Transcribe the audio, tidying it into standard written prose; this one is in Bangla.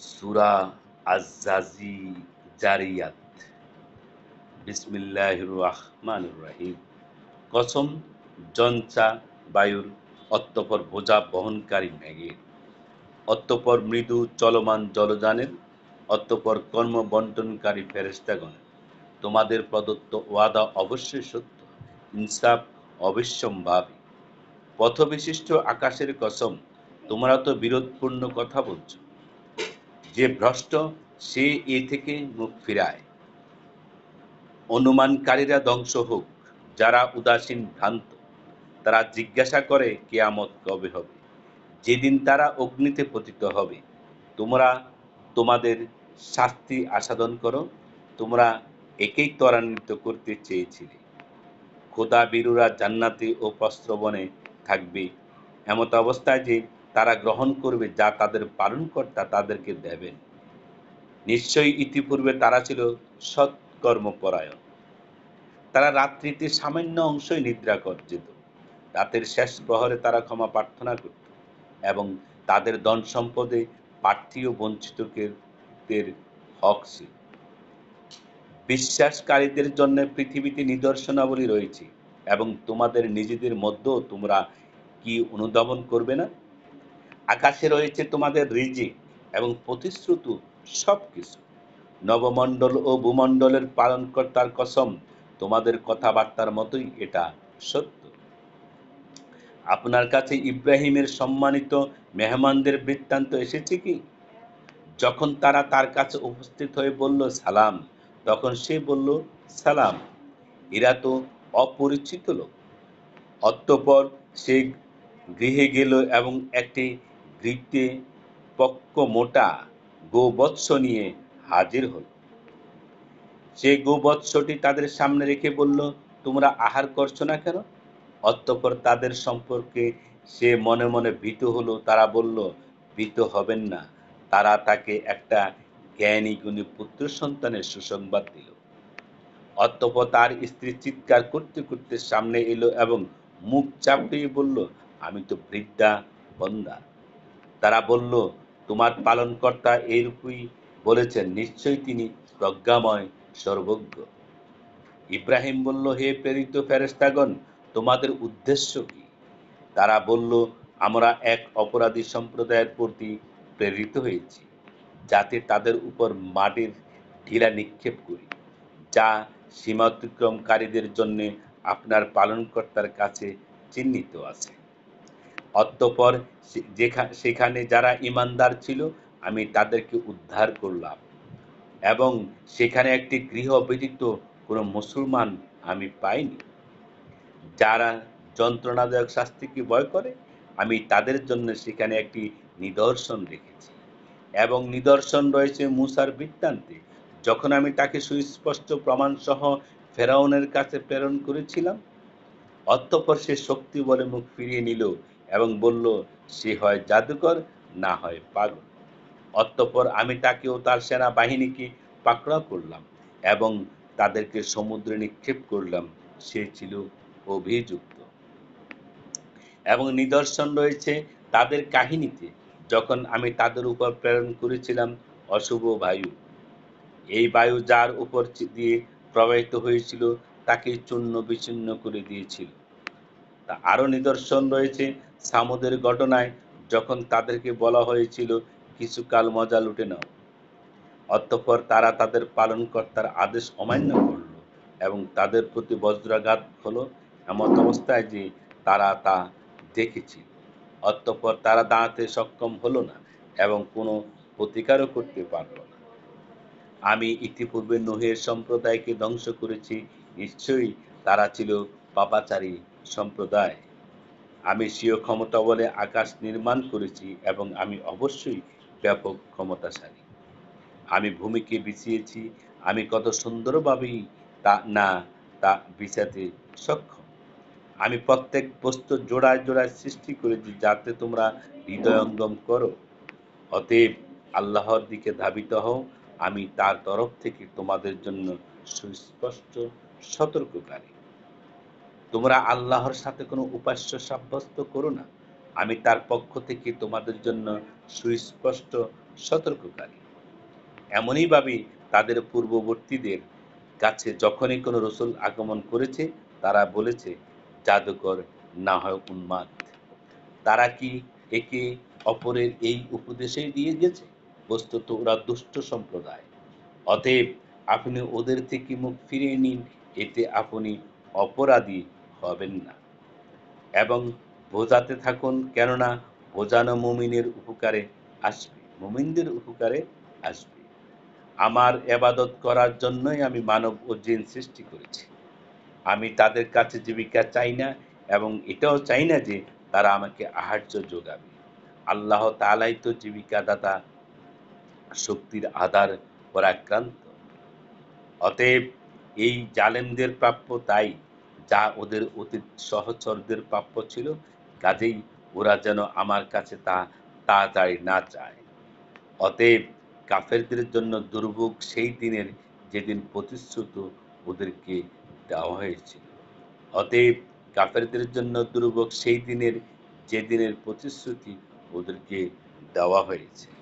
সূরা জারিয়াত। বিসমিল্লাহির রহমানির রহিম। কসম জঞ্চা বায়ুর, অতঃপর বোঝা বহনকারী মেঘের, অতঃপর মৃদু চলমান জলযানের, অতঃপর কর্ম বন্টনকারী ফেরেশতাগণের। তোমাদের প্রদত্ত ওয়াদা অবশ্যই সত্য, ইনসাফ অবশ্যম্ভাবী। পথবিশিষ্ট আকাশের কসম, তোমরা তো বিরোধপূর্ণ কথা বলছ। যে ভ্রষ্ট সে এ থেকে মুখ ফিরায়। অনুমানকারীরা ধ্বংস হোক, যারা উদাসীন ভ্রান্ত। তারা জিজ্ঞাসা করে কিয়ামত কবে হবে। যেদিন তারা অগ্নিতে পতিত হবে। তোমরা তোমাদের শাস্তি আস্বাদন করো। তোমরা একেই ত্বরান্বিত করতে চেয়েছিলে। খোদা বীরুরা জান্নাতে ও প্রস্রবণে থাকবে, এমত অবস্থায় যে তারা গ্রহণ করবে যা তাদের পালনকর্তা তাদেরকে দেবেন। নিশ্চয়ই ইতিপূর্বে তারা ছিল সৎকর্মপরায়ণ। তারা রাত্রিতে সামান্য অংশই নিদ্রা যেত। রাতের শেষ প্রহরে তারা ক্ষমা প্রার্থনা করত এবং তাদের ধন সম্পদে প্রার্থী ও বঞ্চিতদের হক ছিল। বিশ্বাসকারীদের জন্য পৃথিবীতে নিদর্শনাবলী রয়েছে এবং তোমাদের নিজেদের মধ্যেও তোমরা কি অনুধাবন করবে না? আকাশে রয়েছে তোমাদের রিজিক এবং প্রতিশ্রুত সবকিছু। নবমণ্ডল ও ভূমণ্ডলের পালনকর্তার কসম, তোমাদের কথাবার্তার মতোই এটা সত্য। আপনার কাছে ইব্রাহিমের সম্মানিত মেহমানদের বৃত্তান্ত এসেছে কি? যখন তারা তার কাছে উপস্থিত হয়ে বলল সালাম, তখন সে বলল সালাম, এরা তো অপরিচিত লোক। অতঃপর সে গৃহে গেল এবং একটি গৃহীতে পক্ক মোটা গোবৎস নিয়ে হাজির হল। সে গোবৎসটি তাদের সামনে রেখে বলল, তোমরা আহার করছো না কেন? অতঃপর তাদের সম্পর্কে সে মনে মনে ভীত হলো। তারা বলল, ভীত হবেন না। তারা তাকে একটা জ্ঞানী গুণী পুত্র সন্তানের সুসংবাদ দিল। অতঃপর তার স্ত্রী চিৎকার করতে করতে সামনে এলো এবং মুখ চাপড়িয়ে বলল, আমি তো বৃদ্ধা বন্দা। তারা বলল, তোমার পালনকর্তা এইরূপই বলেছেন, নিশ্চয়ই তিনি প্রজ্ঞাময় সর্বজ্ঞ। ইব্রাহিম বলল, হে প্রেরিত ফেরেশতাগণ, তোমাদের উদ্দেশ্য কি? তারা বলল, আমরা এক অপরাধী সম্প্রদায়ের প্রতি প্রেরিত হয়েছি, যাতে তাদের উপর মাটির ঢিলা নিক্ষেপ করি, যা সীমা অতিক্রমকারীদের জন্য আপনার পালনকর্তার কাছে চিহ্নিত আছে। অতঃপর সেখানে যারা ঈমানদার ছিল আমি তাদেরকে উদ্ধার করলাম এবং সেখানে একটি গৃহ ব্যতীত কোনো মুসলমান আমি পাইনি। যারা যন্ত্রণাদায়ক শাস্তিকে ভয় করে আমি তাদের জন্য সেখানে একটি নিদর্শন রেখেছি এবং নিদর্শন রয়েছে মূসার বৃত্তান্তে, যখন আমি তাকে সুস্পষ্ট প্রমাণ সহ ফেরাউনের কাছে প্রেরণ করেছিলাম। অতঃপর সে শক্তি বলে মুখ ফিরিয়ে নিল এবং বলল, সে হয় জাদুকর, না হয় পাগল। অতঃপর আমি তাকে ও তার সেনা বাহিনীকে পাকড়াও করলাম এবং তাদেরকে সমুদ্রে নিক্ষেপ করলাম। সে ছিল অভিযুক্ত। এবং নিদর্শন রয়েছে তাদের কাহিনীতে, যখন আমি তাদের উপর প্রেরণ করেছিলাম অশুভ বায়ু। এই বায়ু যার উপর দিয়ে প্রবাহিত হয়েছিল তাকে চূর্ণ বিচূর্ণ করে দিয়েছিল। তা আরো নিদর্শন রয়েছে সামুদের ঘটনায়, যখন তাদেরকে বলা হয়েছিল কিছুকাল মজা লুটে নাও। অতঃপর তারা তাদের পালনকর্তার আদেশ অমান্য করল এবং তাদের প্রতি বজ্রাঘাত হলো, এমন অবস্থায় যে তারা তা দেখেছিল। অতঃপর তারা দাঁড়াতে সক্ষম হলো না এবং কোনো প্রতিকারও করতে পারল না। আমি ইতিপূর্বে নূহের সম্প্রদায়কে ধ্বংস করেছি, নিশ্চয়ই তারা ছিল পাপাচারী সম্প্রদায়। আমি স্বীয় ক্ষমতা বলে আকাশ নির্মাণ করেছি এবং আমি অবশ্যই ব্যাপক ক্ষমতাশালী। আমি ভূমিকে বিছিয়েছি, আমি কত সুন্দরভাবেই তা বিছাতে সক্ষম। আমি প্রত্যেক বস্তু জোড়ায় জোড়ায় সৃষ্টি করেছি যাতে তোমরা হৃদয়ঙ্গম করো। অতএব আল্লাহর দিকে ধাবিত হও, আমি তার তরফ থেকে তোমাদের জন্য সুস্পষ্ট সতর্ককারী। তোমরা আল্লাহর সাথে কোনো উপাস্য সাব্যস্ত করো না। আমি তার পক্ষ থেকে তোমাদের জন্য সুস্পষ্ট সতর্ককারী। এমনইভাবে তাদের পূর্ববর্তীদের কাছে যখনই কোনো রসুল আগমন করেছে, তারা বলেছে, জাদুকর, না হয় উন্মাদ। তারা কি একে অপরের এই উপদেশেই দিয়ে গেছে? বস্তুত ওরা দুষ্ট সম্প্রদায়। অতএব আপনি ওদের থেকে মুখ ফিরিয়ে নিন, এতে আপনি অপরাধী হবেন না। এবং বোঝাতে থাকুন, কেননা বোঝানো মুমিনের উপকারে আসবে, মুমিনদের উপকারে আসবে। আমার এবাদত করার জন্যই আমি মানব ও জিন সৃষ্টি করেছি। আমি তাদের কাছে জীবিকা চাই না এবং এটাও চাই না যে তারা আমাকে আহার্য যোগাবে। আল্লাহ তাআলাই তো জীবিকাদাতা, শক্তির আধার, পরাক্রান্ত। অতএব এই জালেমদের প্রাপ্য তাই, যা ওদের অতীত সহচরদের প্রাপ্য ছিল। কাজেই ওরা যেন আমার কাছে তা তাড়াতাড়ি না চায়। অতএব কাফেরদের জন্য দুর্ভোগ সেই দিনের যেদিন প্রতিশ্রুত ওদেরকে দেওয়া হয়েছিল। অতএব কাফেরদের জন্য দুর্ভোগ সেই দিনের যে দিনের প্রতিশ্রুতি ওদেরকে দেওয়া হয়েছে।